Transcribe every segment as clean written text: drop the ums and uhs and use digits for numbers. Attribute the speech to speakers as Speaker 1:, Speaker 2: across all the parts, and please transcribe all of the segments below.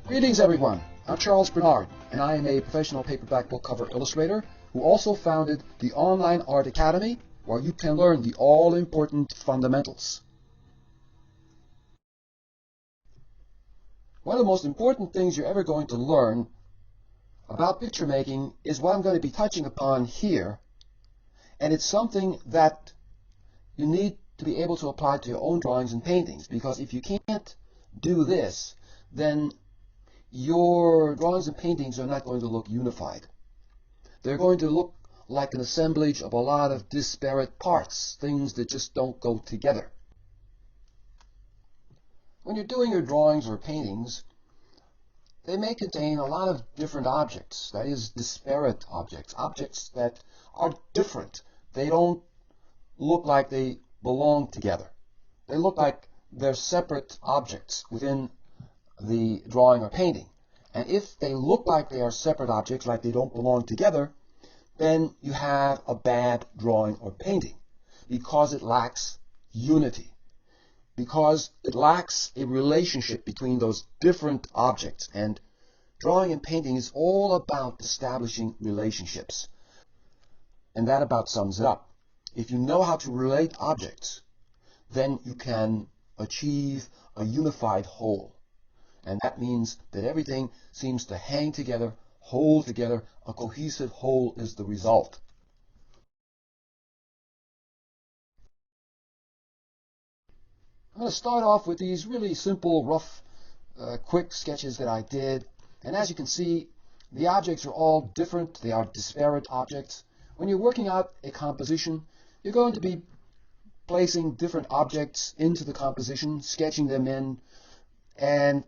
Speaker 1: Greetings everyone, I'm Charles Bernard, and I am a professional paperback book cover illustrator who also founded the Online Art Academy, where you can learn the all-important fundamentals. One of the most important things you're ever going to learn about picture making is what I'm going to be touching upon here, and it's something that you need to be able to apply to your own drawings and paintings, because if you can't do this, then your drawings and paintings are not going to look unified. They're going to look like an assemblage of a lot of disparate parts, things that just don't go together. When you're doing your drawings or paintings, they may contain a lot of different objects, that is, disparate objects, objects that are different. They don't look like they belong together. They look like they're separate objects within the drawing or painting. And if they look like they are separate objects, like they don't belong together, then you have a bad drawing or painting because it lacks unity, because it lacks a relationship between those different objects. And drawing and painting is all about establishing relationships. And that about sums it up. If you know how to relate objects, then you can achieve a unified whole. And that means that everything seems to hang together, hold together. A cohesive whole is the result. I'm going to start off with these really simple, rough, quick sketches that I did. And as you can see, the objects are all different. They are disparate objects. When you're working out a composition, you're going to be placing different objects into the composition, sketching them in, and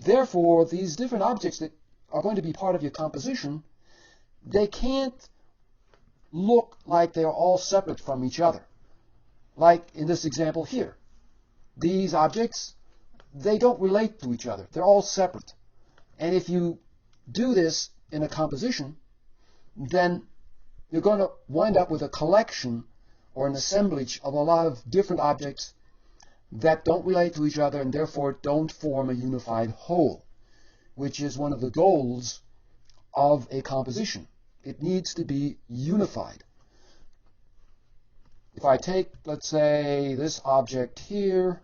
Speaker 1: therefore these different objects that are going to be part of your composition, they can't look like they are all separate from each other. Like in this example here, these objects, they don't relate to each other. They're all separate. And if you do this in a composition, then you're going to wind up with a collection or an assemblage of a lot of different objects that don't relate to each other and therefore don't form a unified whole, which is one of the goals of a composition. It needs to be unified. If I take, let's say, this object here,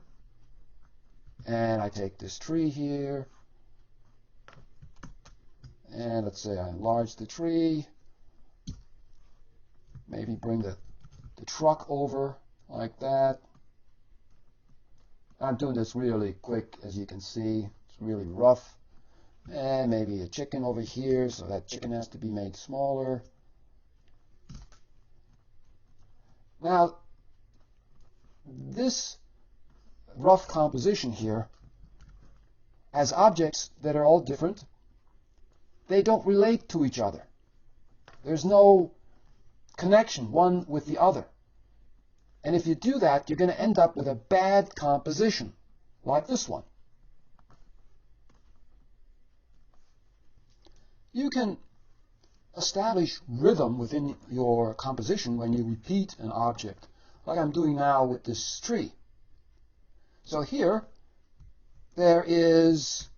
Speaker 1: and I take this tree here, and let's say I enlarge the tree, maybe bring the truck over like that. I'm doing this really quick, as you can see. It's really rough. And maybe a chicken over here, so that chicken has to be made smaller. Now, this rough composition here has objects that are all different. They don't relate to each other. There's no connection one with the other. And if you do that, you're going to end up with a bad composition, like this one. You can establish rhythm within your composition when you repeat an object, like I'm doing now with this tree. So here, there is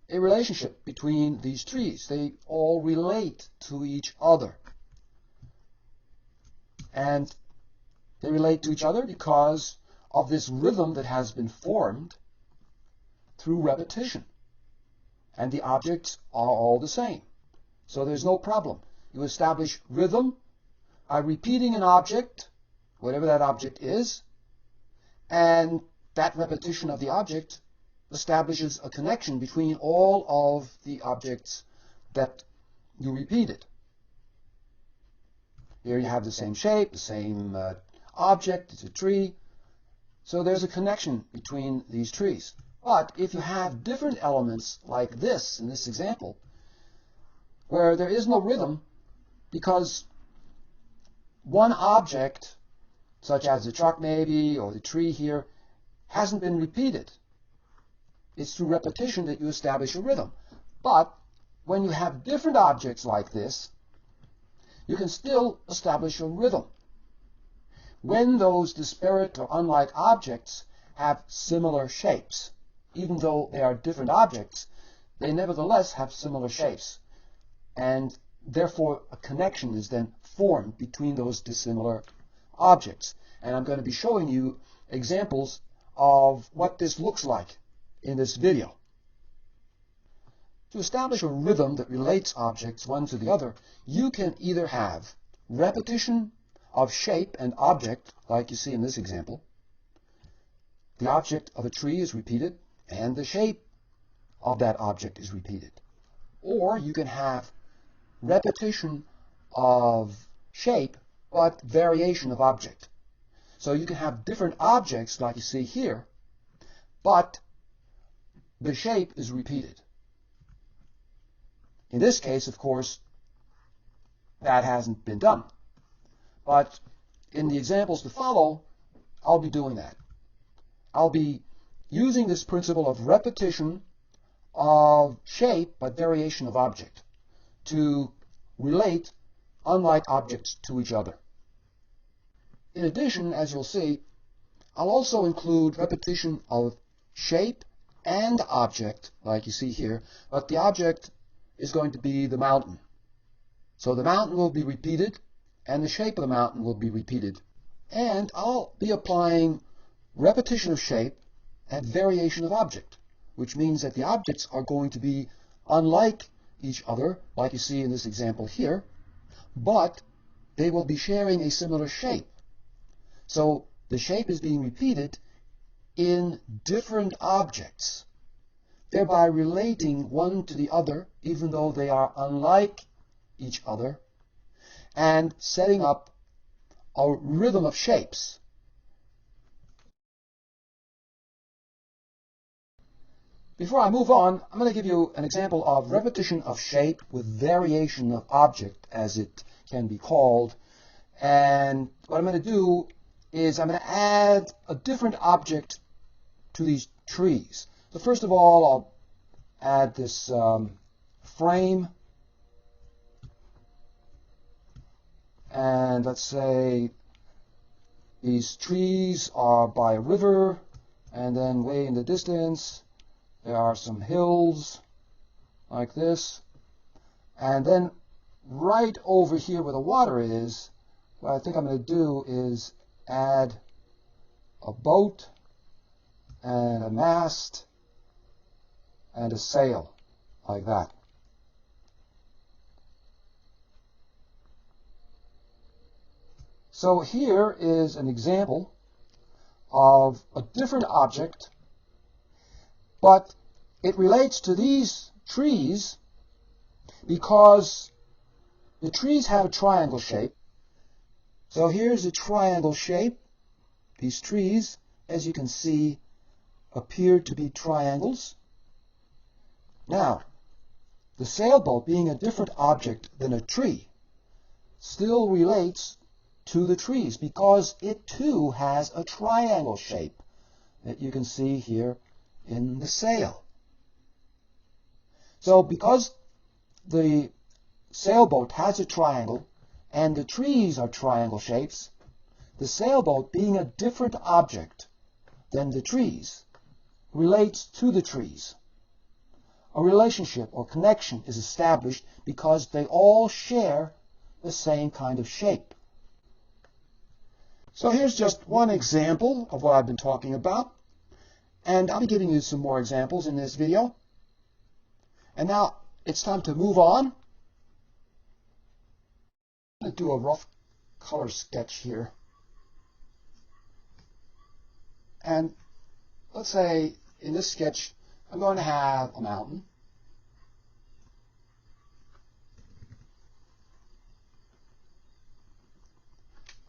Speaker 1: a relationship between these trees. They all relate to each other. And they relate to each other because of this rhythm that has been formed through repetition. And the objects are all the same. So there's no problem. You establish rhythm by repeating an object, whatever that object is, and that repetition of the object establishes a connection between all of the objects that you repeated. Here you have the same shape, the same object, it's a tree. So there's a connection between these trees. But if you have different elements like this, in this example, where there is no rhythm because one object, such as the truck maybe, or the tree here, hasn't been repeated. It's through repetition that you establish a rhythm. But when you have different objects like this, you can still establish a rhythm. When those disparate or unlike objects have similar shapes. even though they are different objects, they nevertheless have similar shapes. And therefore, a connection is then formed between those dissimilar objects. And I'm going to be showing you examples of what this looks like in this video. To establish a rhythm that relates objects one to the other, you can either have repetition of shape and object, like you see in this example. The object of a tree is repeated, and the shape of that object is repeated. Or you can have repetition of shape, but variation of object. So you can have different objects, like you see here, but the shape is repeated. In this case, of course, that hasn't been done. But in the examples to follow, I'll be doing that. I'll be using this principle of repetition of shape, but variation of object, to relate unlike objects to each other. In addition, as you'll see, I'll also include repetition of shape and object, like you see here, but the object is going to be the mountain. So the mountain will be repeated, and the shape of the mountain will be repeated. And I'll be applying repetition of shape and variation of object, which means that the objects are going to be unlike each other, like you see in this example here, but they will be sharing a similar shape. So the shape is being repeated in different objects, thereby relating one to the other, even though they are unlike each other, and setting up a rhythm of shapes. Before I move on, I'm going to give you an example of repetition of shape with variation of object, as it can be called. And what I'm going to do is I'm going to add a different object to these trees. So first of all, I'll add this frame. And let's say these trees are by a river, and then way in the distance there are some hills like this. And then right over here where the water is, what I think I'm going to do is add a boat and a mast and a sail, like that. So here is an example of a different object, but it relates to these trees because the trees have a triangle shape. So here's a triangle shape. These trees, as you can see, appear to be triangles. Now, the sailboat, being a different object than a tree, still relates to the trees because it too has a triangle shape that you can see here in the sail. So because the sailboat has a triangle and the trees are triangle shapes, the sailboat, being a different object than the trees, relates to the trees. A relationship or connection is established because they all share the same kind of shape. So here's just one example of what I've been talking about, and I'll be giving you some more examples in this video. And now it's time to move on. I'm going to do a rough color sketch here. And let's say in this sketch I'm going to have a mountain.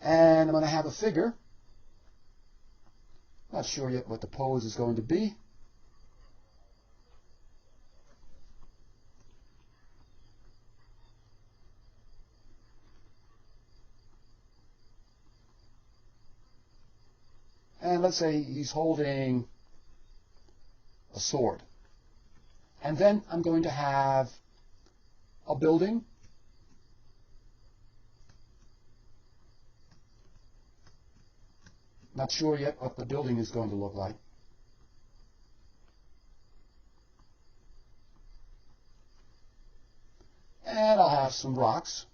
Speaker 1: And I'm going to have a figure. Not sure yet what the pose is going to be. And let's say he's holding a sword. And then I'm going to have a building. Not sure yet what the building is going to look like. have some rocks.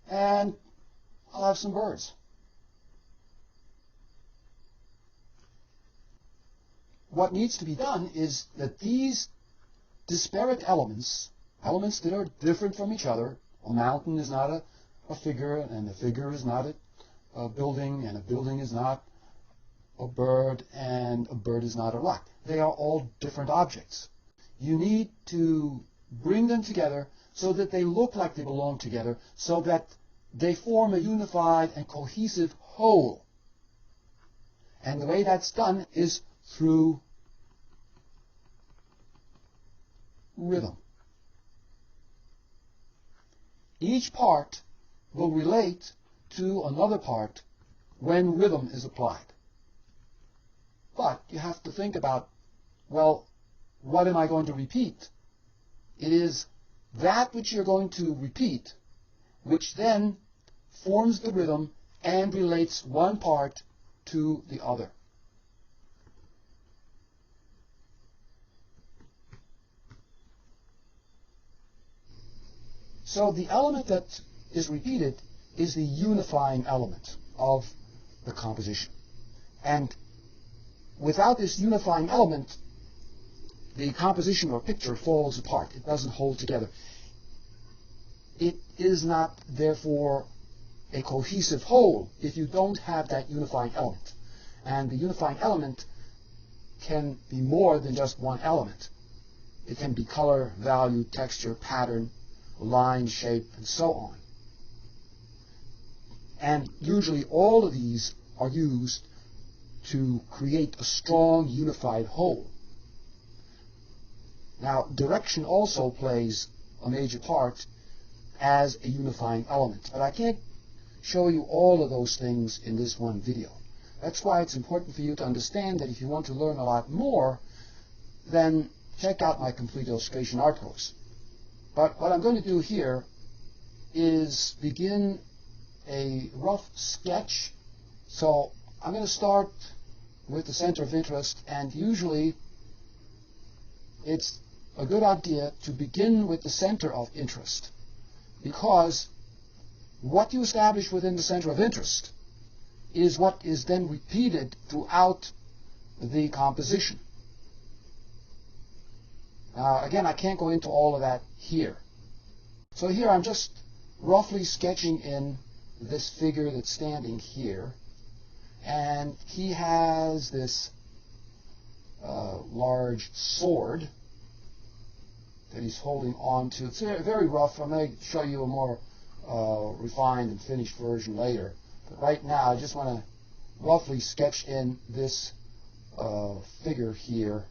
Speaker 1: And I'll have some birds. What needs to be done is that these disparate elements, elements that are different from each other, a mountain is not a figure, and a figure is not a building, and a building is not a bird, and a bird is not a rock. They are all different objects. You need to bring them together so that they look like they belong together, so that they form a unified and cohesive whole. And the way that's done is through rhythm. Each part will relate to another part when rhythm is applied. But you have to think about, well, what am I going to repeat? It is that which you're going to repeat, which then forms the rhythm and relates one part to the other. So the element that is repeated is the unifying element of the composition. And without this unifying element, the composition or picture falls apart. It doesn't hold together. It is not, therefore, a cohesive whole if you don't have that unifying element. And the unifying element can be more than just one element. It can be color, value, texture, pattern, line, shape, and so on. And usually all of these are used to create a strong, unified whole. Now, direction also plays a major part as a unifying element, but I can't show you all of those things in this one video. That's why it's important for you to understand that if you want to learn a lot more, then check out my complete illustration art course. But what I'm going to do here is begin a rough sketch. So I'm going to start with the center of interest, and usually it's a good idea to begin with the center of interest, because what you establish within the center of interest is what is then repeated throughout the composition. Now, again, I can't go into all of that here. So here I'm just roughly sketching in this figure that's standing here. And he has this large sword that he's holding on to. It's very rough. I may show you a more refined and finished version later. But right now, I just want to roughly sketch in this figure here.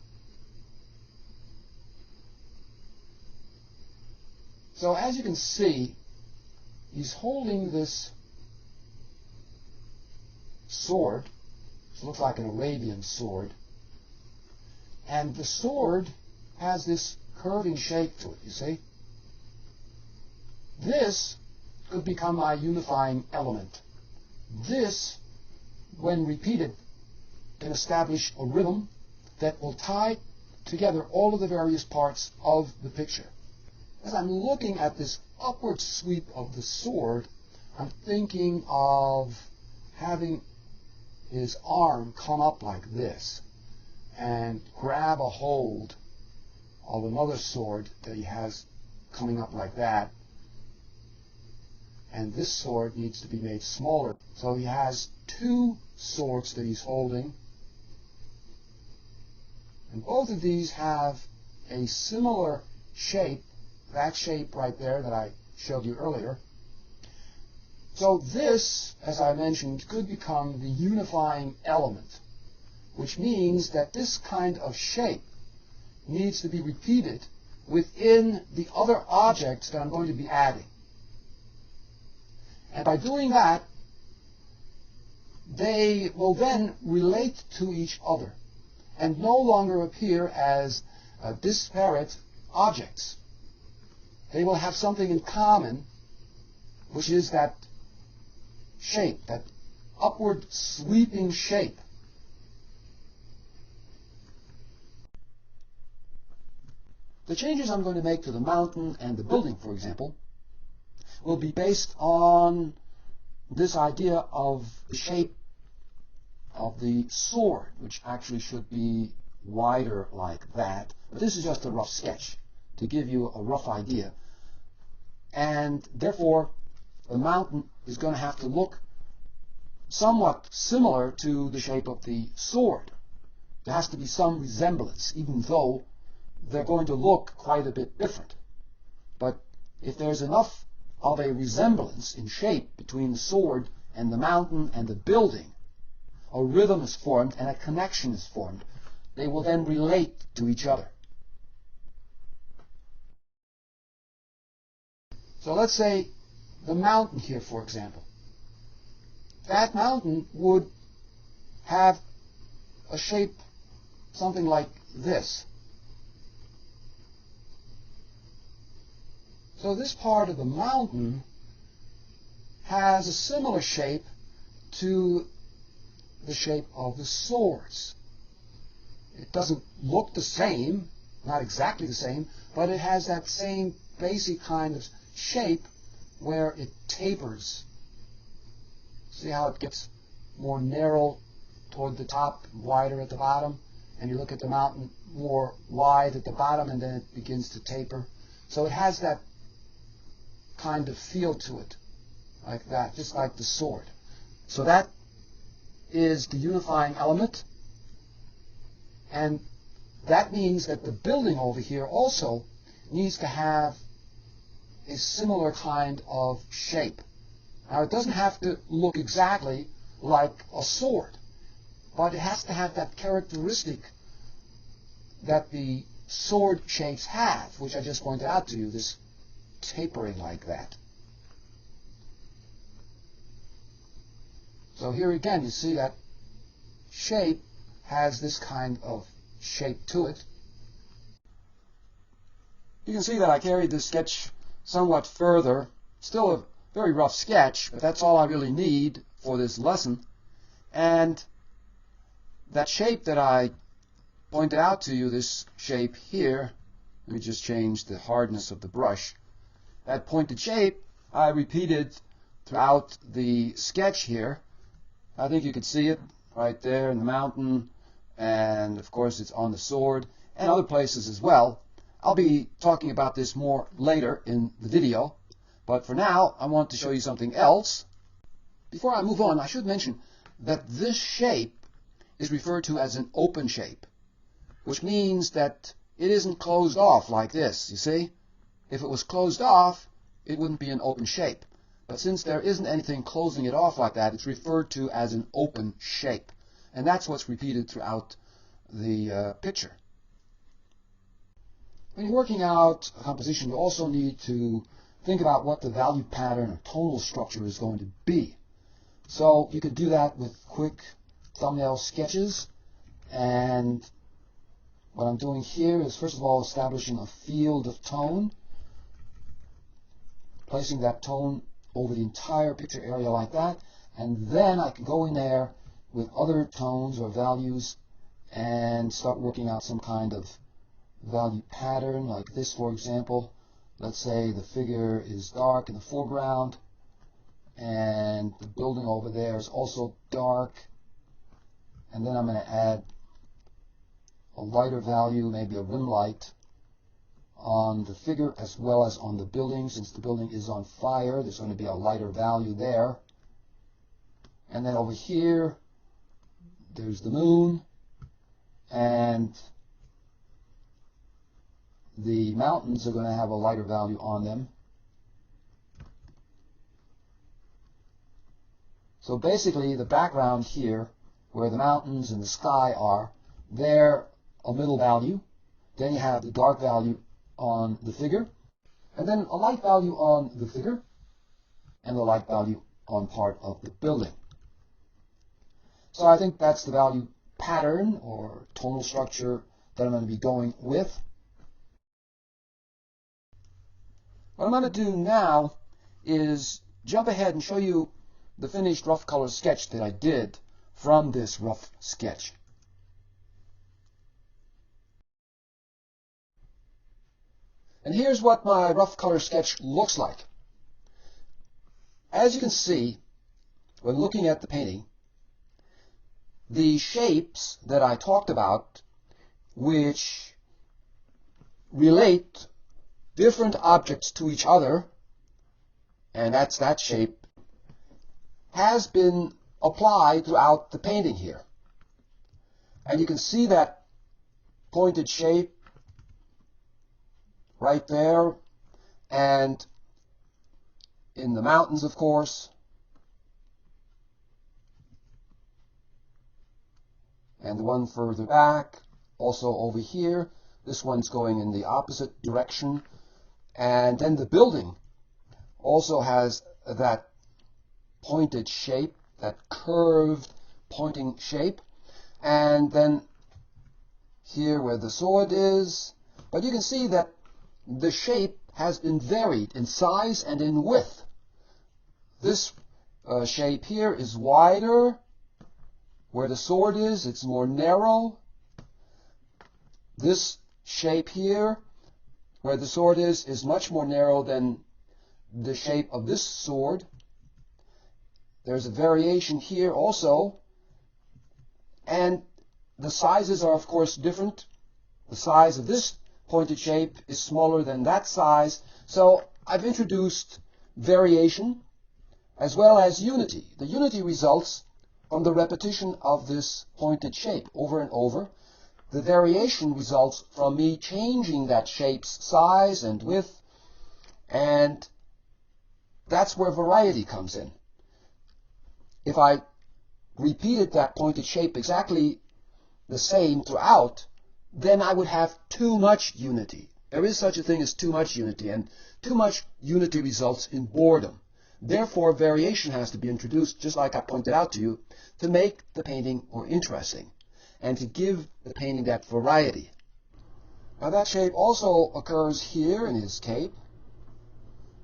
Speaker 1: So as you can see, he's holding this sword. It looks like an Arabian sword. And the sword has this curving shape to it, you see. This could become my unifying element. This, when repeated, can establish a rhythm that will tie together all of the various parts of the picture. As I'm looking at this upward sweep of the sword, I'm thinking of having his arm come up like this and grab a hold of another sword that he has coming up like that. And this sword needs to be made smaller. So he has two swords that he's holding. And both of these have a similar shape, that shape right there that I showed you earlier. So this, as I mentioned, could become the unifying element, which means that this kind of shape needs to be repeated within the other objects that I'm going to be adding. And by doing that, they will then relate to each other and no longer appear as disparate objects. They will have something in common, which is that shape, that upward sweeping shape. The changes I'm going to make to the mountain and the building, for example, will be based on this idea of the shape of the sword, which actually should be wider like that. But this is just a rough sketch to give you a rough idea. And therefore, the mountain is going to have to look somewhat similar to the shape of the sword. There has to be some resemblance, even though they're going to look quite a bit different. But if there's enough of a resemblance in shape between the sword and the mountain and the building, a rhythm is formed and a connection is formed. They will then relate to each other. So let's say the mountain here, for example. That mountain would have a shape something like this. So this part of the mountain has a similar shape to the shape of the swords. It doesn't look the same, not exactly the same, but it has that same basic kind of shape where it tapers. See how it gets more narrow toward the top, wider at the bottom, and you look at the mountain more wide at the bottom, and then it begins to taper. So it has that kind of feel to it, like that, just like the sword. So that is the unifying element, and that means that the building over here also needs to have a similar kind of shape. Now, it doesn't have to look exactly like a sword, but it has to have that characteristic that the sword shapes have, which I just pointed out to you, this tapering like that. So here again, you see that shape has this kind of shape to it. You can see that I carried this sketch somewhat further. Still a very rough sketch, but that's all I really need for this lesson. And that shape that I pointed out to you, this shape here, let me just change the hardness of the brush. That pointed shape I repeated throughout the sketch here. I think you could see it right there in the mountain, and of course it's on the sword and other places as well. I'll be talking about this more later in the video, but for now I want to show you something else. Before I move on, I should mention that this shape is referred to as an open shape, which means that it isn't closed off like this, you see? If it was closed off, it wouldn't be an open shape. But since there isn't anything closing it off like that, it's referred to as an open shape. And that's what's repeated throughout the picture. When you're working out a composition, you also need to think about what the value pattern or tonal structure is going to be. So you could do that with quick thumbnail sketches. And what I'm doing here is, first of all, establishing a field of tone, placing that tone over the entire picture area like that, and then I can go in there with other tones or values and start working out some kind of value pattern, like this, for example. Let's say the figure is dark in the foreground, and the building over there is also dark, and then I'm going to add a lighter value, maybe a rim light, on the figure as well as on the building. Since the building is on fire, there's going to be a lighter value there. And then over here, there's the moon, and the mountains are going to have a lighter value on them. So basically, the background here, where the mountains and the sky are, they're a middle value. Then you have the dark value on the figure, and then a light value on the figure, and a light value on part of the building. So I think that's the value pattern or tonal structure that I'm going to be going with. What I'm going to do now is jump ahead and show you the finished rough color sketch that I did from this rough sketch. And here's what my rough color sketch looks like. As you can see, when looking at the painting, the shapes that I talked about, which relate different objects to each other, and that's that shape, has been applied throughout the painting here. And you can see that pointed shape right there, and in the mountains, of course, and the one further back, also over here. This one's going in the opposite direction. And then the building also has that pointed shape, that curved pointing shape. And then here where the sword is. But you can see that the shape has been varied in size and in width. This shape here is wider. Where the sword is, it's more narrow. This shape here, where the sword is much more narrow than the shape of this sword. There's a variation here also. And the sizes are, of course, different. The size of this pointed shape is smaller than that size. So I've introduced variation as well as unity. The unity results from the repetition of this pointed shape over and over. The variation results from me changing that shape's size and width, and that's where variety comes in. If I repeated that pointed shape exactly the same throughout, then I would have too much unity. There is such a thing as too much unity, and too much unity results in boredom. Therefore, variation has to be introduced, just like I pointed out to you, to make the painting more interesting and to give the painting that variety. Now that shape also occurs here in his cape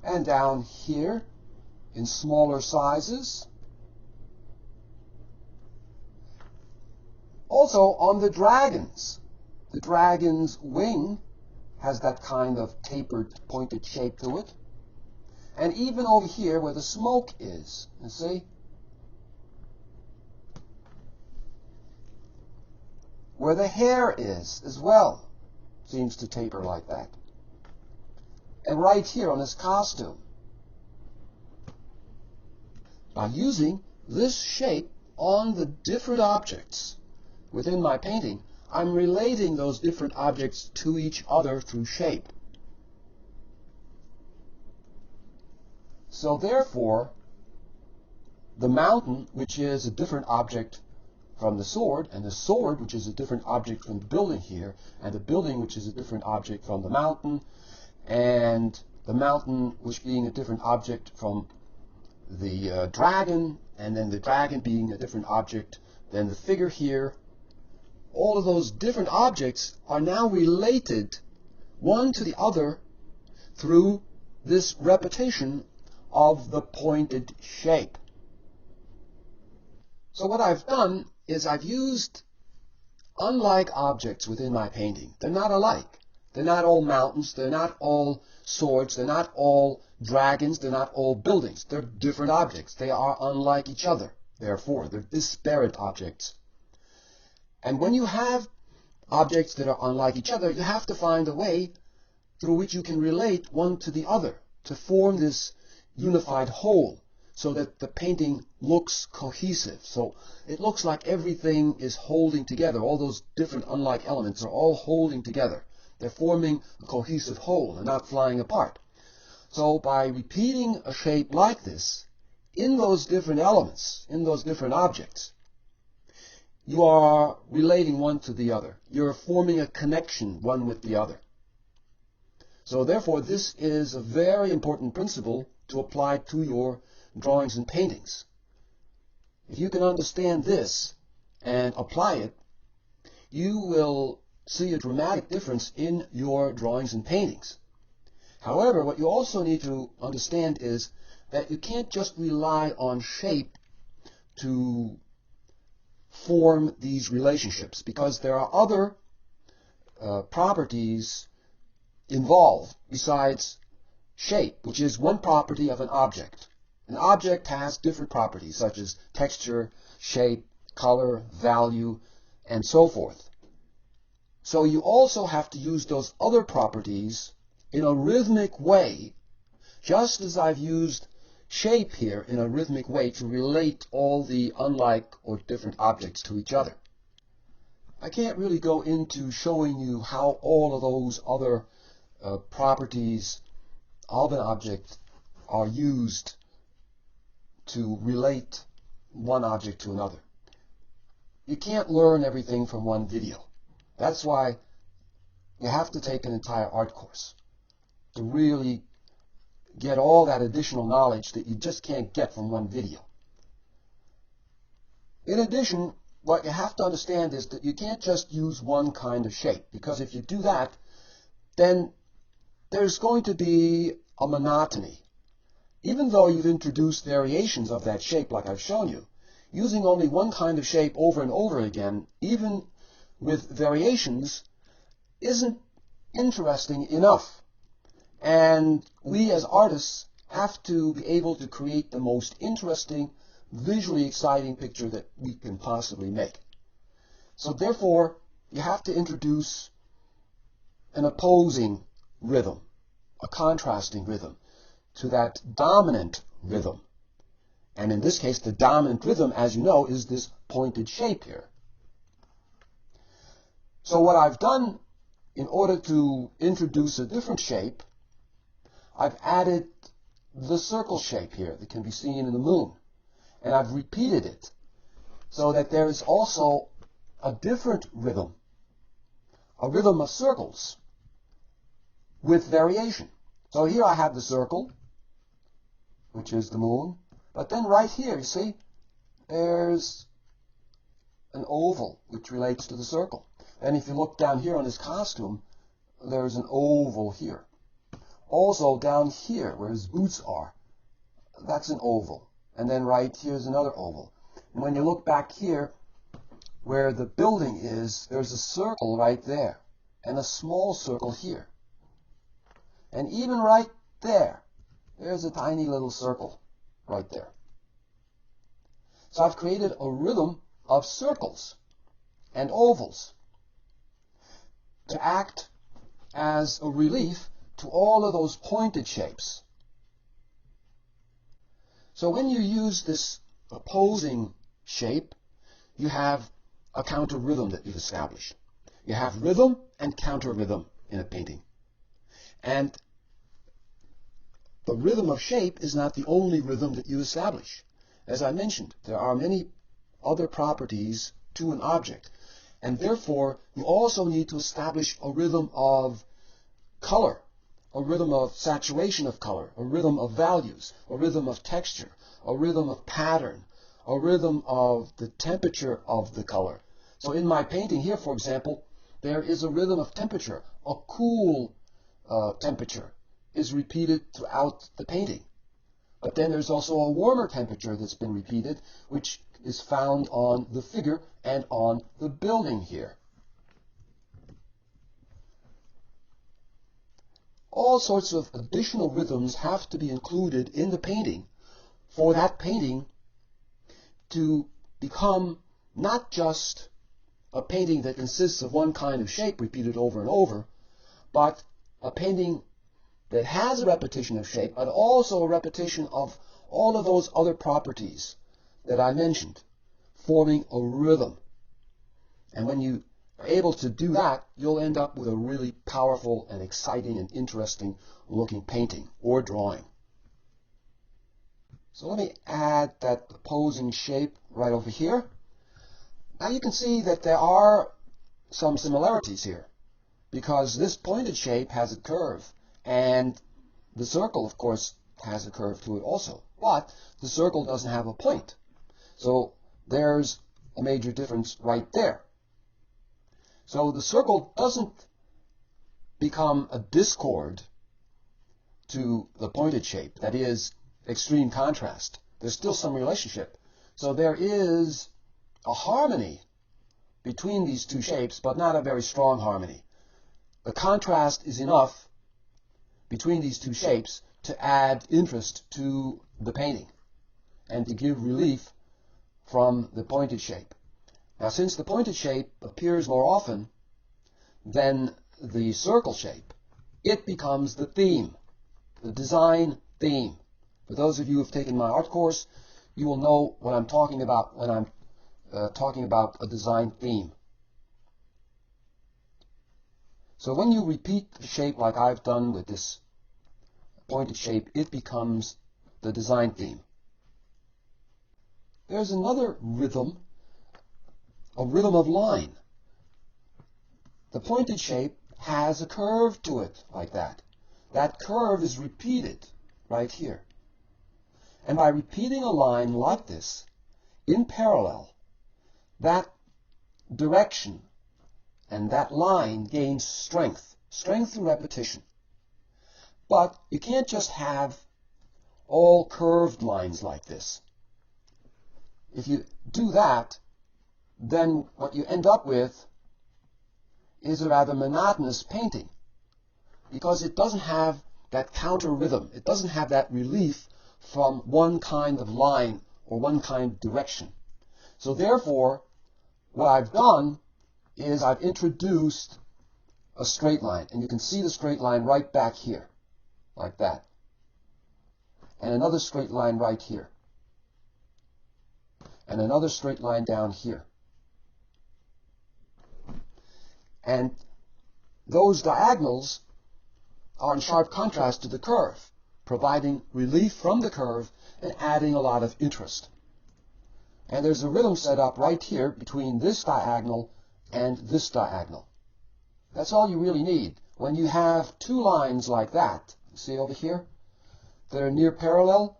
Speaker 1: and down here in smaller sizes. Also on the dragons. The dragon's wing has that kind of tapered, pointed shape to it. And even over here where the smoke is, you see? Where the hair is as well, seems to taper like that. And right here on his costume. By using this shape on the different objects within my painting, I'm relating those different objects to each other through shape. So therefore, the mountain, which is a different object from the sword, and the sword, which is a different object from the building here, and the building, which is a different object from the mountain, and the mountain, which being a different object from the dragon, and then the dragon being a different object than the figure here, all of those different objects are now related one to the other through this repetition of the pointed shape. So what I've done is I've used unlike objects within my painting. They're not alike. They're not all mountains. They're not all swords. They're not all dragons. They're not all buildings. They're different objects. They are unlike each other. Therefore, they're disparate objects. And when you have objects that are unlike each other, you have to find a way through which you can relate one to the other to form this unified whole so that the painting looks cohesive. So it looks like everything is holding together. All those different unlike elements are all holding together. They're forming a cohesive whole. They're not flying apart. So by repeating a shape like this in those different elements, in those different objects, you are relating one to the other. You're forming a connection one with the other. So therefore, this is a very important principle to apply to your drawings and paintings. If you can understand this and apply it, you will see a dramatic difference in your drawings and paintings. However, what you also need to understand is that you can't just rely on shape to form these relationships, because there are other properties involved besides shape, which is one property of an object. An object has different properties such as texture, shape, color, value, and so forth. So you also have to use those other properties in a rhythmic way, just as I've used shape here in a rhythmic way to relate all the unlike or different objects to each other. I can't really go into showing you how all of those other properties of an object are used to relate one object to another. You can't learn everything from one video. That's why you have to take an entire art course to really get all that additional knowledge that you just can't get from one video. In addition, what you have to understand is that you can't just use one kind of shape, because if you do that, then there's going to be a monotony. Even though you've introduced variations of that shape like I've shown you, using only one kind of shape over and over again, even with variations, isn't interesting enough. And we as artists have to be able to create the most interesting, visually exciting picture that we can possibly make. So therefore, you have to introduce an opposing rhythm, a contrasting rhythm, to that dominant rhythm. And in this case, the dominant rhythm, as you know, is this pointed shape here. So what I've done in order to introduce a different shape, I've added the circle shape here that can be seen in the moon. And I've repeated it so that there is also a different rhythm, a rhythm of circles with variation. So here I have the circle, which is the moon, but then right here, you see, there's an oval which relates to the circle. And if you look down here on his costume, there's an oval here. Also down here, where his boots are, that's an oval. And then right here's another oval. And when you look back here, where the building is, there's a circle right there, and a small circle here. And even right there, there's a tiny little circle right there. So I've created a rhythm of circles and ovals to act as a relief to all of those pointed shapes. So when you use this opposing shape, you have a counter rhythm that you've established. You have rhythm and counter rhythm in a painting. And the rhythm of shape is not the only rhythm that you establish. As I mentioned, there are many other properties to an object. And therefore, you also need to establish a rhythm of color, a rhythm of saturation of color, a rhythm of values, a rhythm of texture, a rhythm of pattern, a rhythm of the temperature of the color. So in my painting here, for example, there is a rhythm of temperature. A cool temperature is repeated throughout the painting. But then there's also a warmer temperature that's been repeated, which is found on the figure and on the building here. All sorts of additional rhythms have to be included in the painting for that painting to become not just a painting that consists of one kind of shape repeated over and over, but a painting that has a repetition of shape, but also a repetition of all of those other properties that I mentioned, forming a rhythm. And when you are able to do that, you'll end up with a really powerful and exciting and interesting looking painting or drawing. So let me add that opposing shape right over here. Now you can see that there are some similarities here, because this pointed shape has a curve, and the circle, of course, has a curve to it also. But the circle doesn't have a point. So there's a major difference right there. So the circle doesn't become a discord to the pointed shape, that is, extreme contrast. There's still some relationship. So there is a harmony between these two shapes, but not a very strong harmony. The contrast is enough between these two shapes to add interest to the painting and to give relief from the pointed shape. Now, since the pointed shape appears more often than the circle shape, it becomes the theme, the design theme. For those of you who have taken my art course, you will know what I'm talking about when I'm talking about a design theme. So when you repeat the shape like I've done with this pointed shape, it becomes the design theme. There's another rhythm, a rhythm of line. The pointed shape has a curve to it like that. That curve is repeated right here. And by repeating a line like this in parallel, that direction and that line gains strength through repetition. But you can't just have all curved lines like this. If you do that, then what you end up with is a rather monotonous painting, because it doesn't have that counter rhythm. It doesn't have that relief from one kind of line or one kind of direction. So therefore, what I've done is I've introduced a straight line, and you can see the straight line right back here, like that, and another straight line right here, and another straight line down here. And those diagonals are in sharp contrast to the curve, providing relief from the curve and adding a lot of interest. And there's a rhythm set up right here between this diagonal and this diagonal. That's all you really need. When you have two lines like that, see over here, that are near parallel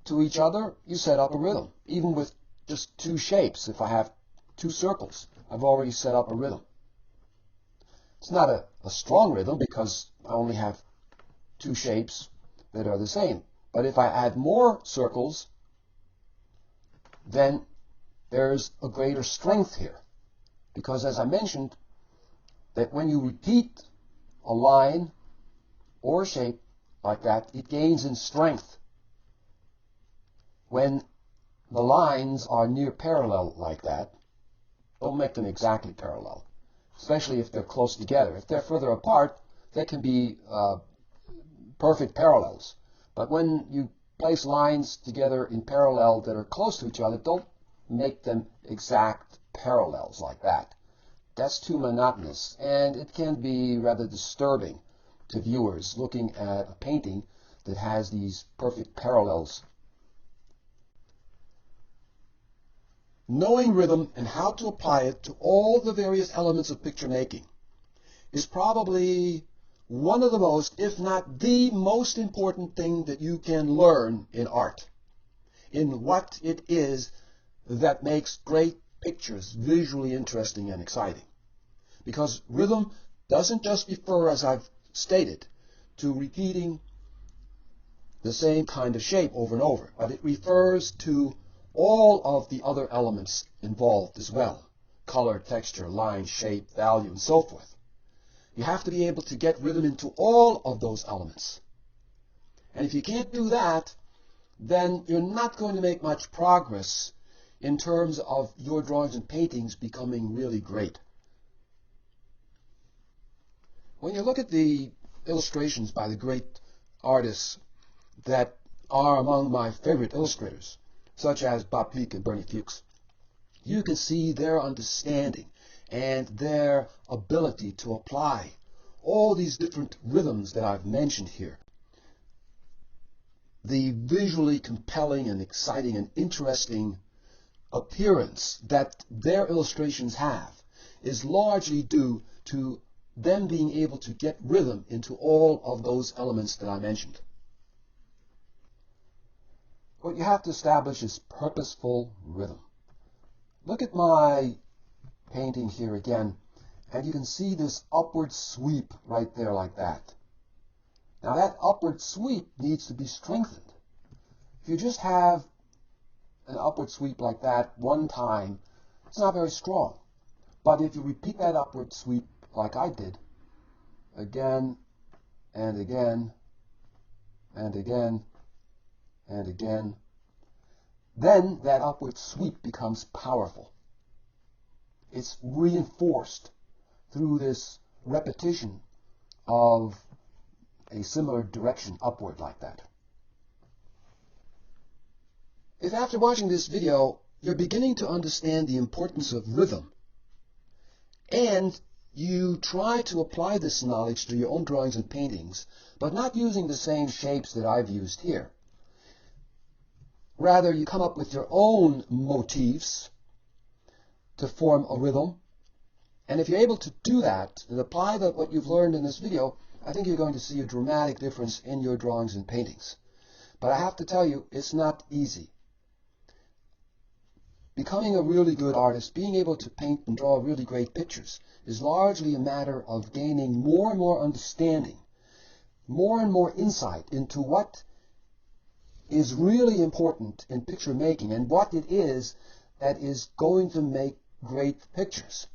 Speaker 1: to each other, you set up a rhythm. Even with just two shapes, if I have two circles, I've already set up a rhythm. It's not a strong rhythm because I only have two shapes that are the same. But if I add more circles, then there's a greater strength here. Because as I mentioned, that when you repeat a line or a shape like that, it gains in strength. When the lines are near parallel like that, don't make them exactly parallel, especially if they're close together. If they're further apart, they can be perfect parallels. But when you place lines together in parallel that are close to each other, don't make them exact parallels like that. That's too monotonous, and it can be rather disturbing to viewers looking at a painting that has these perfect parallels. Knowing rhythm and how to apply it to all the various elements of picture making is probably one of the most, if not the most important thing that you can learn in art, in what it is that makes great pictures visually interesting and exciting. Because rhythm doesn't just refer, as I've stated, to repeating the same kind of shape over and over, but it refers to all of the other elements involved as well: color, texture, line, shape, value, and so forth. You have to be able to get rhythm into all of those elements. And if you can't do that, then you're not going to make much progress in terms of your drawings and paintings becoming really great. When you look at the illustrations by the great artists that are among my favorite illustrators, such as Bob Peak and Bernie Fuchs, you can see their understanding and their ability to apply all these different rhythms that I've mentioned here. The visually compelling and exciting and interesting appearance that their illustrations have is largely due to them being able to get rhythm into all of those elements that I mentioned. What you have to establish is purposeful rhythm. Look at my painting here again, and you can see this upward sweep right there like that. Now that upward sweep needs to be strengthened. If you just have an upward sweep like that one time, it's not very strong. But if you repeat that upward sweep like I did, again and again, and again, and again, then that upward sweep becomes powerful. It's reinforced through this repetition of a similar direction upward like that. If after watching this video you're beginning to understand the importance of rhythm, and you try to apply this knowledge to your own drawings and paintings, but not using the same shapes that I've used here. Rather, you come up with your own motifs to form a rhythm. And if you're able to do that and apply what you've learned in this video, I think you're going to see a dramatic difference in your drawings and paintings. But I have to tell you, it's not easy. Becoming a really good artist, being able to paint and draw really great pictures, is largely a matter of gaining more and more understanding, more and more insight into what is really important in picture making and what it is that is going to make great pictures.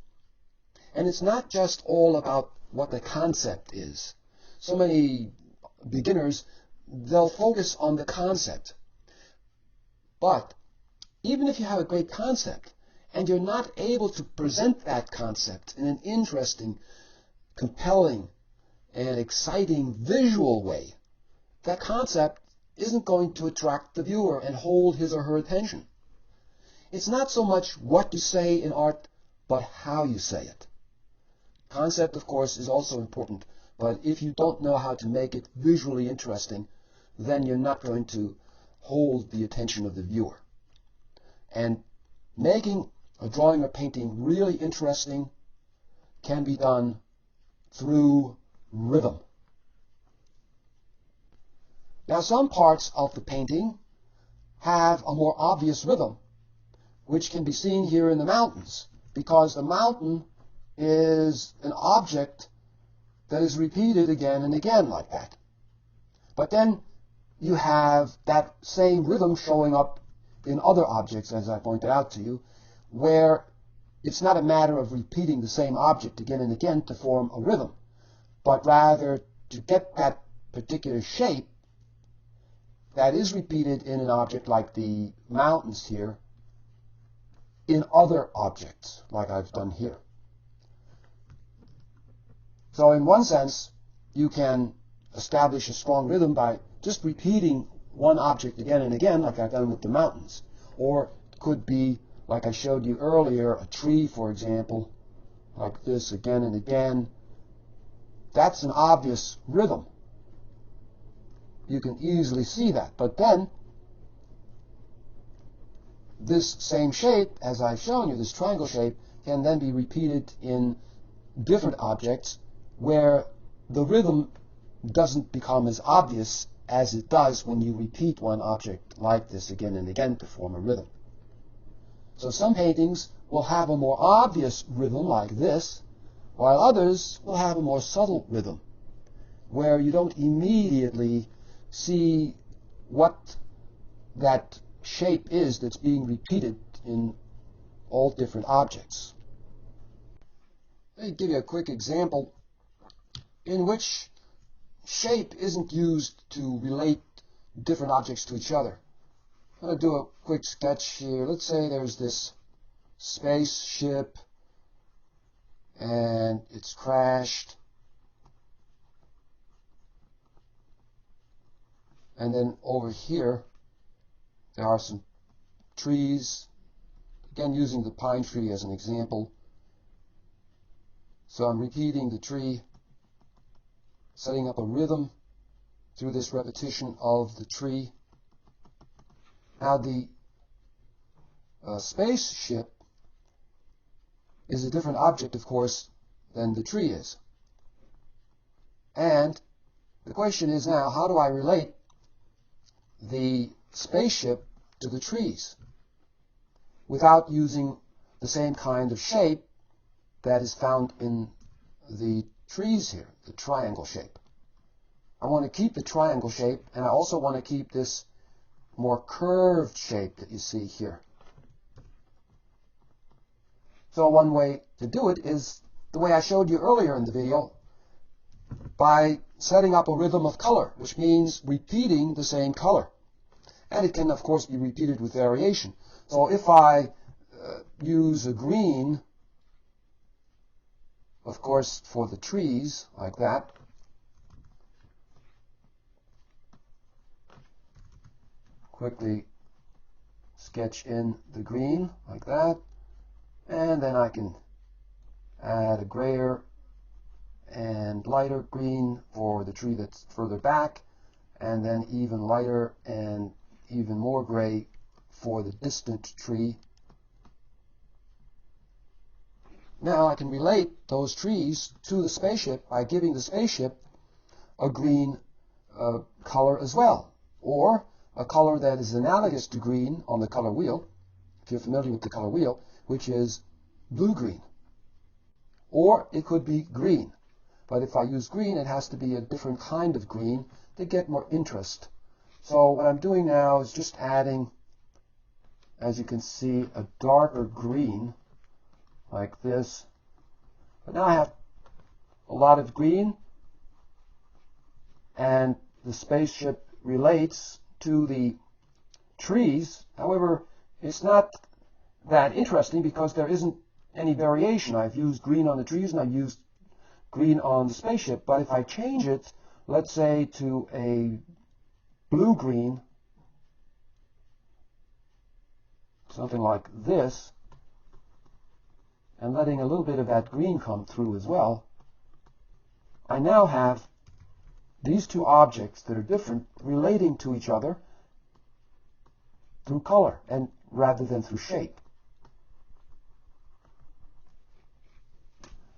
Speaker 1: And it's not just all about what the concept is. So many beginners, they'll focus on the concept. But even if you have a great concept and you're not able to present that concept in an interesting, compelling, and exciting visual way, that concept isn't going to attract the viewer and hold his or her attention. It's not so much what you say in art, but how you say it. Concept, of course, is also important, but if you don't know how to make it visually interesting, then you're not going to hold the attention of the viewer. And making a drawing or painting really interesting can be done through rhythm. Now, some parts of the painting have a more obvious rhythm, which can be seen here in the mountains, because the mountain is an object that is repeated again and again like that. But then you have that same rhythm showing up in other objects, as I pointed out to you, where it's not a matter of repeating the same object again and again to form a rhythm, but rather to get that particular shape that is repeated in an object like the mountains here in other objects, like I've done here. So in one sense, you can establish a strong rhythm by just repeating one object again and again, like I've done with the mountains. Or it could be, like I showed you earlier, a tree, for example, like this again and again. That's an obvious rhythm. You can easily see that. But then, this same shape, as I've shown you, this triangle shape, can then be repeated in different objects where the rhythm doesn't become as obvious as it does when you repeat one object like this again and again to form a rhythm. So some paintings will have a more obvious rhythm like this, while others will have a more subtle rhythm, where you don't immediately see what that shape is that's being repeated in all different objects. Let me give you a quick example in which shape isn't used to relate different objects to each other. I'm going to do a quick sketch here. Let's say there's this spaceship and it's crashed. And then over here, there are some trees. Again, using the pine tree as an example. So I'm repeating the tree, setting up a rhythm through this repetition of the tree. Now the spaceship is a different object, of course, than the tree is. And the question is now, how do I relate the spaceship to the trees without using the same kind of shape that is found in the trees here, the triangle shape? I want to keep the triangle shape, and I also want to keep this more curved shape that you see here. So one way to do it is the way I showed you earlier in the video, by setting up a rhythm of color, which means repeating the same color. And it can, of course, be repeated with variation. So if I use a green, of course, for the trees, like that, quickly sketch in the green, like that, and then I can add a grayer and lighter green for the tree that's further back, and then even lighter and even more gray for the distant tree. Now I can relate those trees to the spaceship by giving the spaceship a green color as well, or a color that is analogous to green on the color wheel, if you're familiar with the color wheel, which is blue-green. Or it could be green. But if I use green, it has to be a different kind of green to get more interest. So what I'm doing now is just adding, as you can see, a darker green, like this. But now I have a lot of green, and the spaceship relates to the trees. However, it's not that interesting because there isn't any variation. I've used green on the trees and I've used green on the spaceship. But if I change it, let's say to a blue-green, something like this, and letting a little bit of that green come through as well, I now have these two objects that are different relating to each other through color and rather than through shape.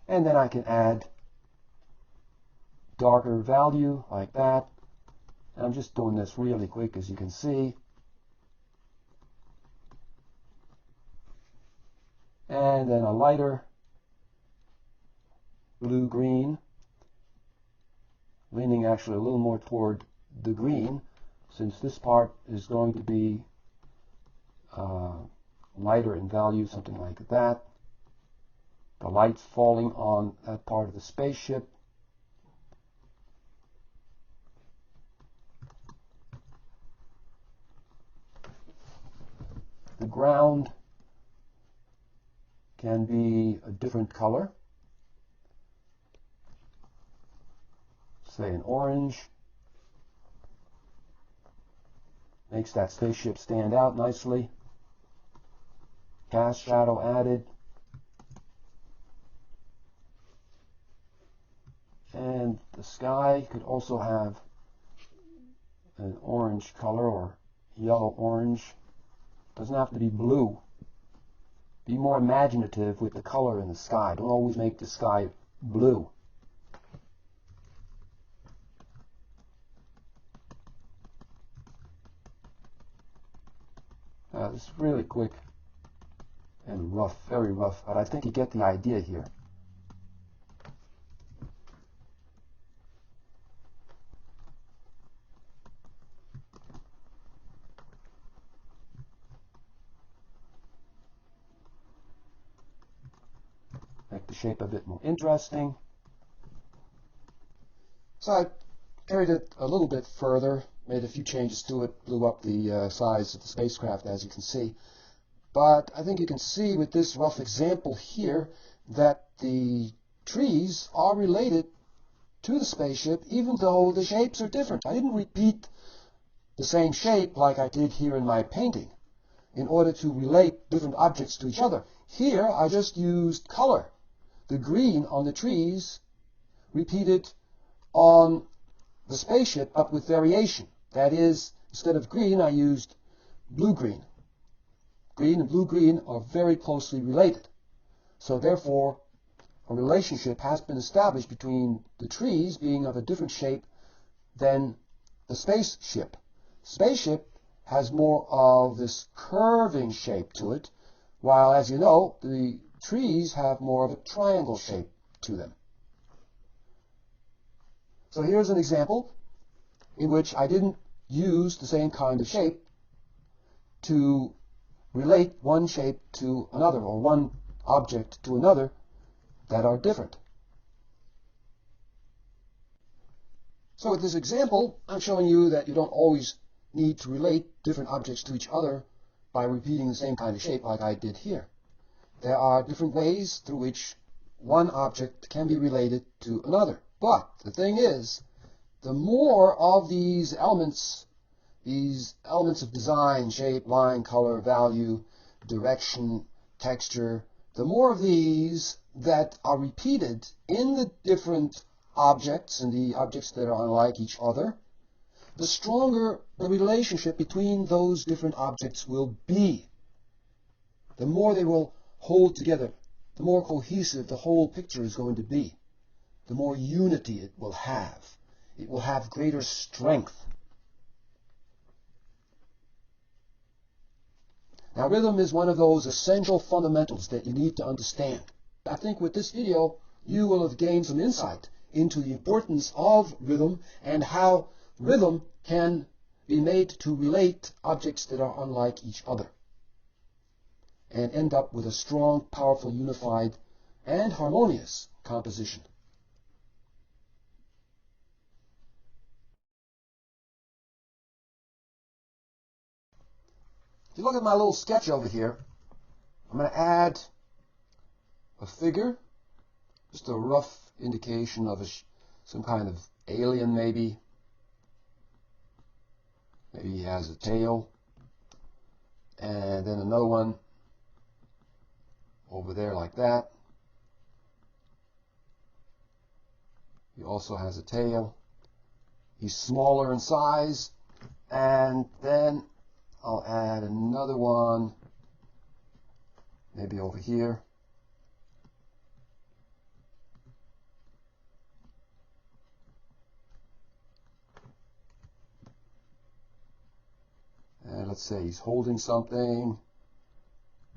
Speaker 1: And then I can add darker value like that. And I'm just doing this really quick, as you can see. And then a lighter blue-green, leaning actually a little more toward the green, since this part is going to be lighter in value, something like that. The light's falling on that part of the spaceship. The ground can be a different color, say an orange. Makes that spaceship stand out nicely. Cast shadow added. And the sky could also have an orange color or yellow-orange. Doesn't have to be blue. Be more imaginative with the color in the sky. Don't always make the sky blue. This is really quick and rough, very rough, but I think you get the idea here. Make the shape a bit more interesting. So I carried it a little bit further, made a few changes to it, blew up the size of the spacecraft, as you can see. But I think you can see with this rough example here that the trees are related to the spaceship, even though the shapes are different. I didn't repeat the same shape like I did here in my painting in order to relate different objects to each other. Here I just used color. The green on the trees repeated on the spaceship, but with variation. That is, instead of green, I used blue-green. Green and blue-green are very closely related. So therefore, a relationship has been established between the trees being of a different shape than the spaceship. Spaceship has more of this curving shape to it, while, as you know, the trees have more of a triangle shape to them. So here's an example in which I didn't use the same kind of shape to relate one shape to another, or one object to another, that are different. So with this example, I'm showing you that you don't always need to relate different objects to each other by repeating the same kind of shape like I did here. There are different ways through which one object can be related to another. But the thing is, the more of these elements of design, shape, line, color, value, direction, texture, the more of these that are repeated in the different objects and the objects that are unlike each other, the stronger the relationship between those different objects will be. The more they will hold together, the more cohesive the whole picture is going to be, the more unity it will have. It will have greater strength. Now, rhythm is one of those essential fundamentals that you need to understand. I think with this video, you will have gained some insight into the importance of rhythm and how rhythm can be made to relate objects that are unlike each other and end up with a strong, powerful, unified, and harmonious composition. If you look at my little sketch over here, I'm going to add a figure, just a rough indication of some kind of alien maybe. Maybe he has a tail. And then another one over there like that. He also has a tail. He's smaller in size. And then I'll add another one, maybe over here. And let's say he's holding something.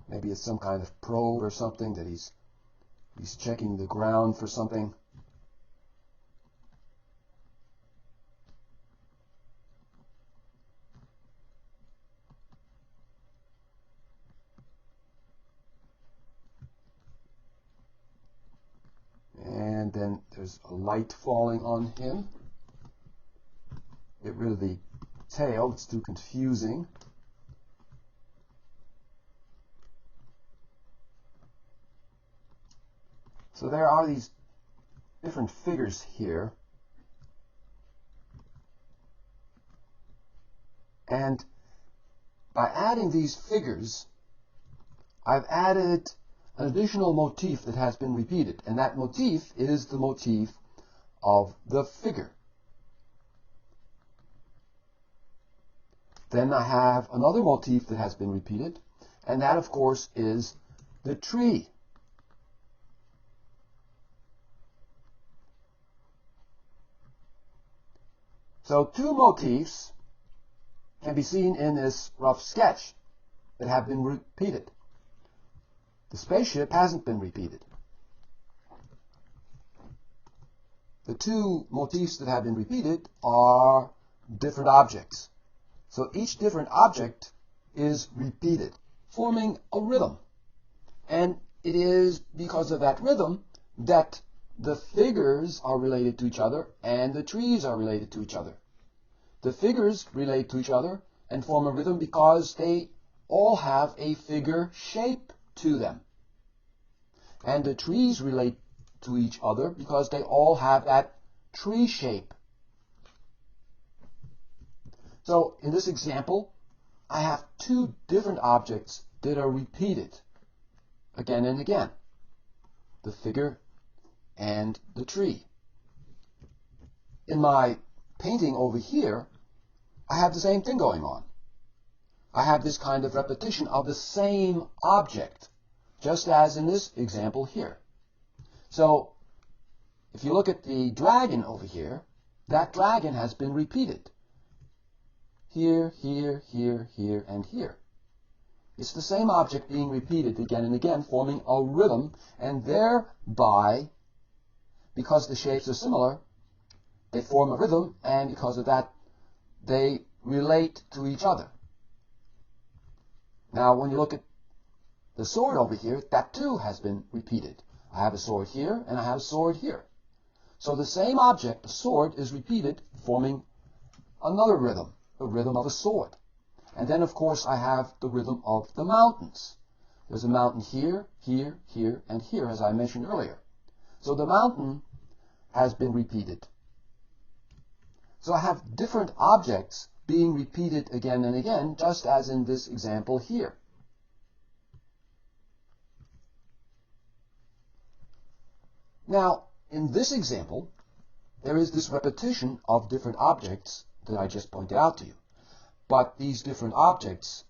Speaker 1: Maybe it's some kind of probe or something that he's checking the ground for something. And then there's a light falling on him. Get rid of the tail, it's too confusing. So there are these different figures here. And by adding these figures, I've added an additional motif that has been repeated. And that motif is the motif of the figure. Then I have another motif that has been repeated. And that, of course, is the tree. So two motifs can be seen in this rough sketch that have been repeated. The spaceship hasn't been repeated. The two motifs that have been repeated are different objects. So each different object is repeated, forming a rhythm. And it is because of that rhythm that the figures are related to each other and the trees are related to each other. The figures relate to each other and form a rhythm because they all have a figure shape to them. And the trees relate to each other because they all have that tree shape. So in this example, I have two different objects that are repeated again and again. The figure and the tree. In my painting over here, I have the same thing going on. I have this kind of repetition of the same object, just as in this example here. So, if you look at the dragon over here, that dragon has been repeated. Here, here, here, here, and here. It's the same object being repeated again and again, forming a rhythm, and thereby, because the shapes are similar, they form a rhythm, and because of that, they relate to each other. Now, when you look at the sword over here, that too has been repeated. I have a sword here, and I have a sword here. So the same object, the sword, is repeated, forming another rhythm, the rhythm of a sword. And then, of course, I have the rhythm of the mountains. There's a mountain here, here, here, and here, as I mentioned earlier. So the mountain has been repeated. So I have different objects being repeated again and again, just as in this example here. Now, in this example, there is this repetition of different objects that I just pointed out to you. But these different objects,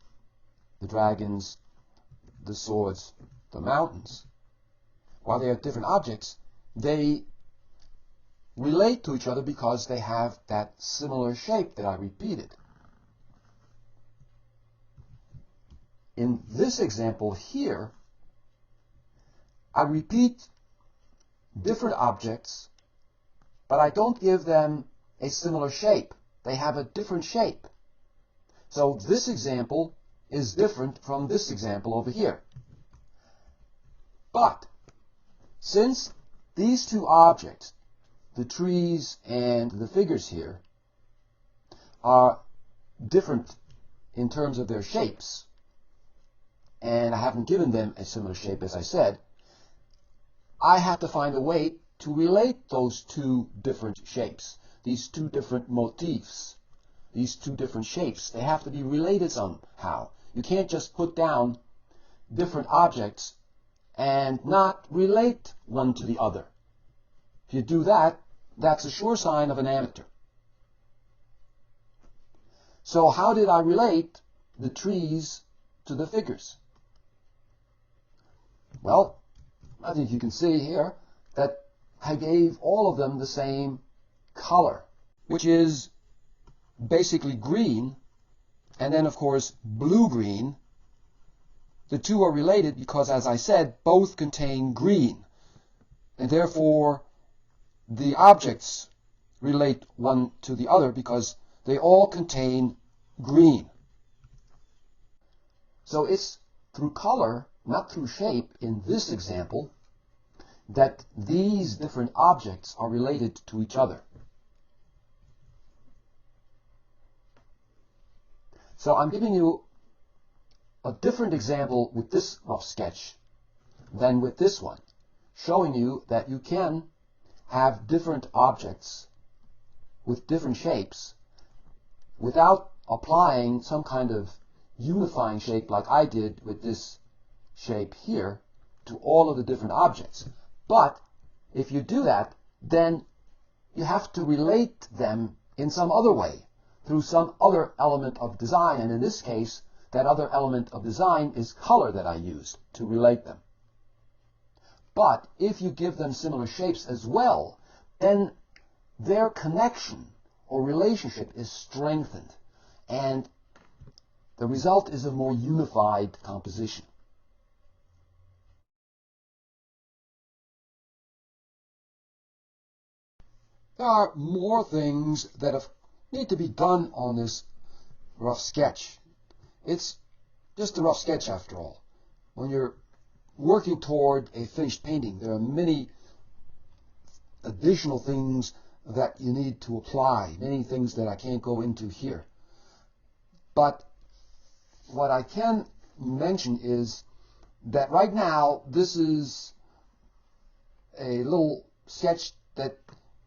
Speaker 1: the dragons, the swords, the mountains, while they are different objects, they relate to each other because they have that similar shape that I repeated. In this example here, I repeat different objects, but I don't give them a similar shape. They have a different shape. So this example is different from this example over here. But since these two objects, the trees and the figures here, are different in terms of their shapes, and I haven't given them a similar shape, as I said, I have to find a way to relate those two different shapes, these two different motifs, these two different shapes. They have to be related somehow. You can't just put down different objects and not relate one to the other. If you do that, that's a sure sign of an amateur. So how did I relate the trees to the figures? Well, I think you can see here that I gave all of them the same color, which is basically green, and then of course blue-green. The two are related because, as I said, both contain green, and therefore the objects relate one to the other because they all contain green. So it's through color, not through shape, in this example, that these different objects are related to each other. So I'm giving you a different example with this rough sketch than with this one, showing you that you can have different objects with different shapes without applying some kind of unifying shape like I did with this shape here to all of the different objects. But if you do that, then you have to relate them in some other way, through some other element of design, and in this case, that other element of design is color that I used to relate them. But if you give them similar shapes as well, then their connection or relationship is strengthened, and the result is a more unified composition. There are more things that need to be done on this rough sketch. It's just a rough sketch after all. When you're working toward a finished painting, there are many additional things that you need to apply, many things that I can't go into here. But what I can mention is that right now this is a little sketch that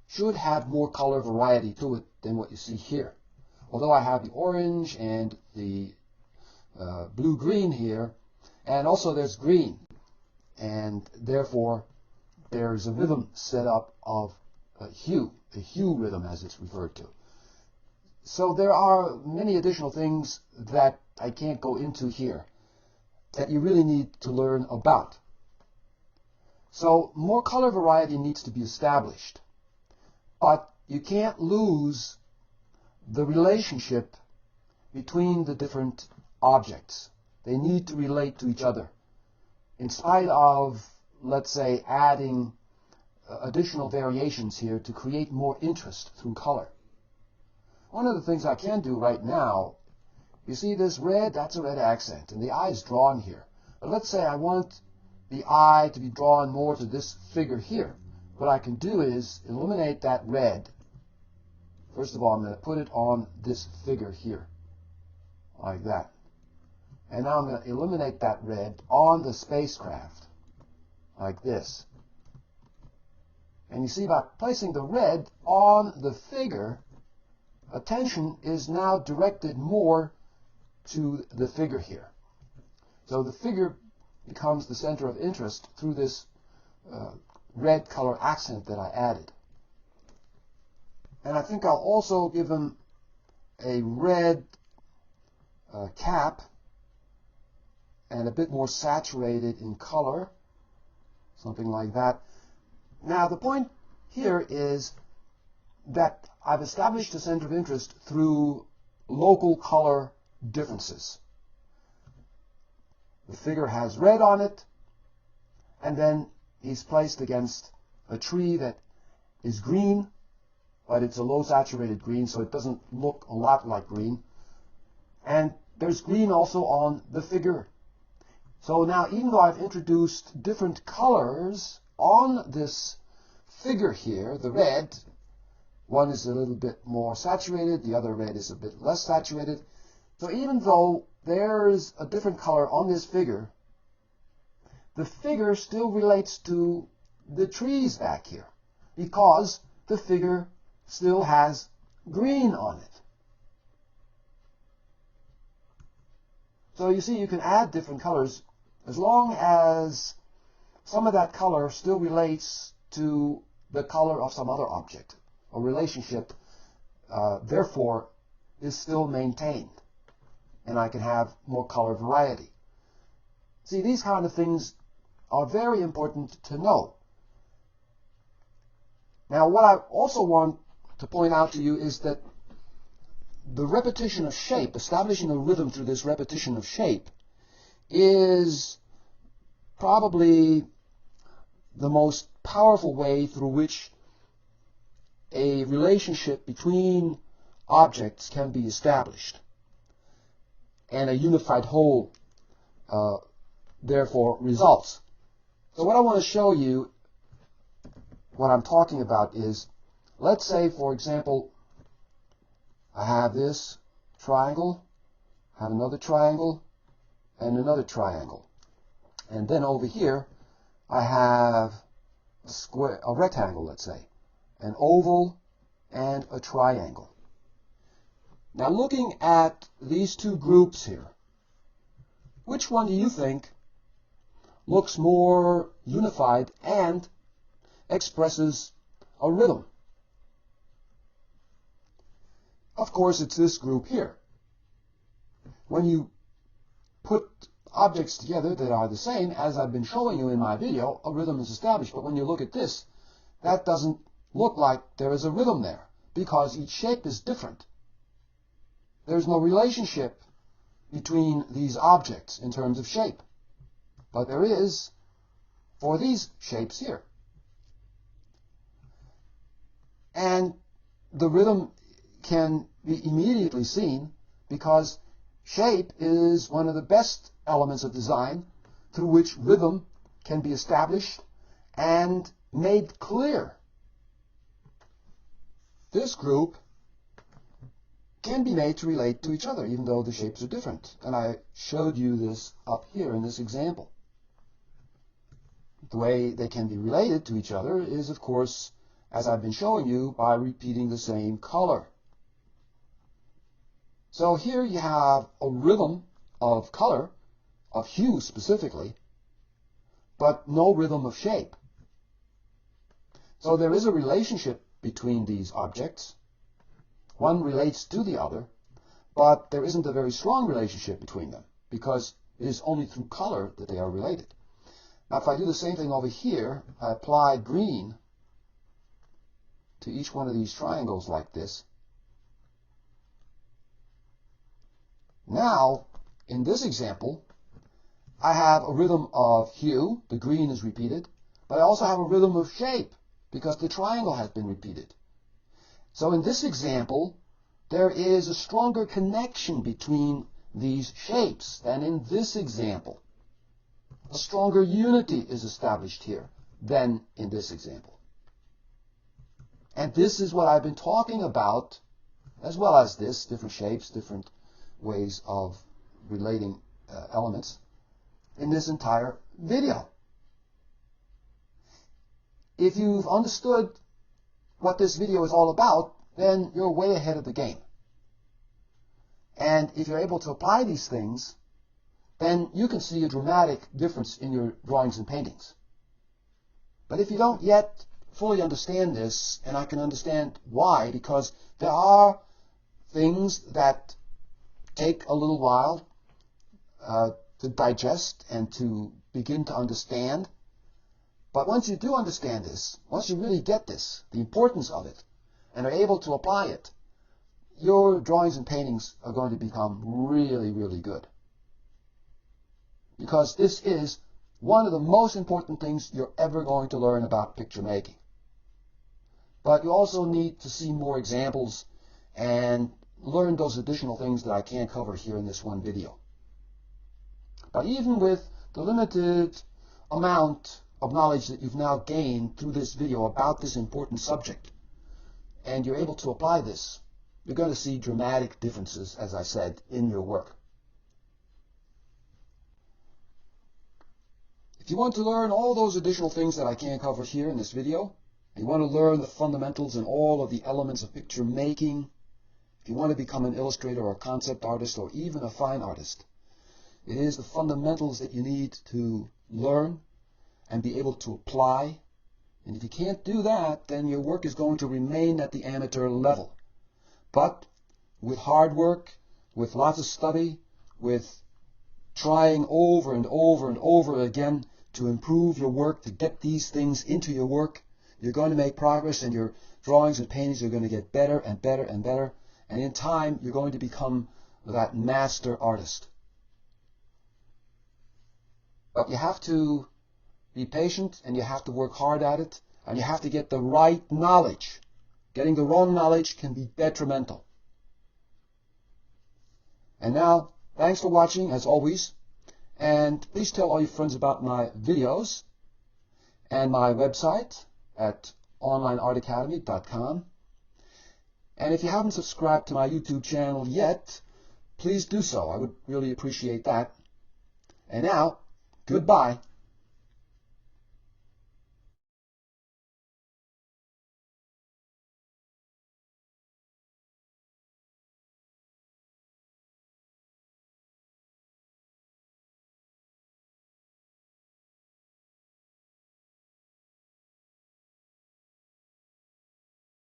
Speaker 1: should have more color variety to it than what you see here. Although I have the orange and the blue-green here, and also there's green, and therefore there's a rhythm set up of a hue rhythm as it's referred to. So there are many additional things that I can't go into here that you really need to learn about. So more color variety needs to be established, but you can't lose the relationship between the different objects. They need to relate to each other. In spite of, let's say, adding additional variations here to create more interest through color. One of the things I can do right now, you see this red, that's a red accent, and the eye is drawn here. But let's say I want the eye to be drawn more to this figure here. what I can do is eliminate that red. First of all, I'm going to put it on this figure here, like that. And now I'm going to eliminate that red on the spacecraft, like this. And you see, by placing the red on the figure, attention is now directed more to the figure here. So the figure becomes the center of interest through this red color accent that I added. And I think I'll also give him a red cap and a bit more saturated in color, something like that. Now the point here is that I've established a center of interest through local color differences. The figure has red on it, and then he's placed against a tree that is green, but it's a low saturated green, so it doesn't look a lot like green. And there's green also on the figure. So now, even though I've introduced different colors on this figure here, the red, one is a little bit more saturated, the other red is a bit less saturated. So even though there's a different color on this figure, the figure still relates to the trees back here, because the figure still has green on it. So you see, you can add different colors as long as some of that color still relates to the color of some other object. A relationship, therefore, is still maintained, and I can have more color variety. See, these kind of things are very important to know. Now, what I also want to point out to you is that the repetition of shape, establishing a rhythm through this repetition of shape, is probably the most powerful way through which a relationship between objects can be established, and a unified whole therefore results. So what I want to show you, what I'm talking about is, let's say, for example, I have this triangle, have another triangle, and another triangle. And then over here, I have a square, a rectangle, let's say, an oval, and a triangle. Now, looking at these two groups here, which one do you think looks more unified and expresses a rhythm? Of course, it's this group here. When you put objects together that are the same, as I've been showing you in my video, a rhythm is established. But when you look at this, that doesn't look like there is a rhythm there, because each shape is different. There's no relationship between these objects in terms of shape, but there is for these shapes here. And the rhythm can be immediately seen, because shape is one of the best elements of design through which rhythm can be established and made clear. This group can be made to relate to each other, even though the shapes are different. And I showed you this up here in this example. The way they can be related to each other is, of course, as I've been showing you, by repeating the same color. So here you have a rhythm of color, of hue specifically, but no rhythm of shape. So there is a relationship between these objects. One relates to the other, but there isn't a very strong relationship between them, because it is only through color that they are related. Now, if I do the same thing over here, I apply green to each one of these triangles like this. Now, in this example, I have a rhythm of hue, the green is repeated, but I also have a rhythm of shape, because the triangle has been repeated. So in this example, there is a stronger connection between these shapes than in this example. A stronger unity is established here than in this example. And this is what I've been talking about, as well as this, different shapes, different ways of relating elements, in this entire video. If you've understood what this video is all about, then you're way ahead of the game. And if you're able to apply these things, then you can see a dramatic difference in your drawings and paintings. But if you don't yet fully understand this, and I can understand why, because there are things that take a little while to digest and to begin to understand. But once you do understand this, once you really get this, the importance of it, and are able to apply it, your drawings and paintings are going to become really, really good. Because this is one of the most important things you're ever going to learn about picture making. But you also need to see more examples and learn those additional things that I can't cover here in this one video. But even with the limited amount of knowledge that you've now gained through this video about this important subject, and you're able to apply this, you're going to see dramatic differences, as I said, in your work. If you want to learn all those additional things that I can't cover here in this video, if you want to learn the fundamentals and all of the elements of picture making, if you want to become an illustrator or a concept artist or even a fine artist, it is the fundamentals that you need to learn and be able to apply. And if you can't do that, then your work is going to remain at the amateur level. But with hard work, with lots of study, with trying over and over and over again to improve your work, to get these things into your work, you're going to make progress, and your drawings and paintings are going to get better and better and better. And in time, you're going to become that master artist. But you have to be patient, and you have to work hard at it, and you have to get the right knowledge. Getting the wrong knowledge can be detrimental. And now, thanks for watching, as always. And please tell all your friends about my videos and my website at onlineartacademy.com. And if you haven't subscribed to my YouTube channel yet, please do so. I would really appreciate that. And now, goodbye.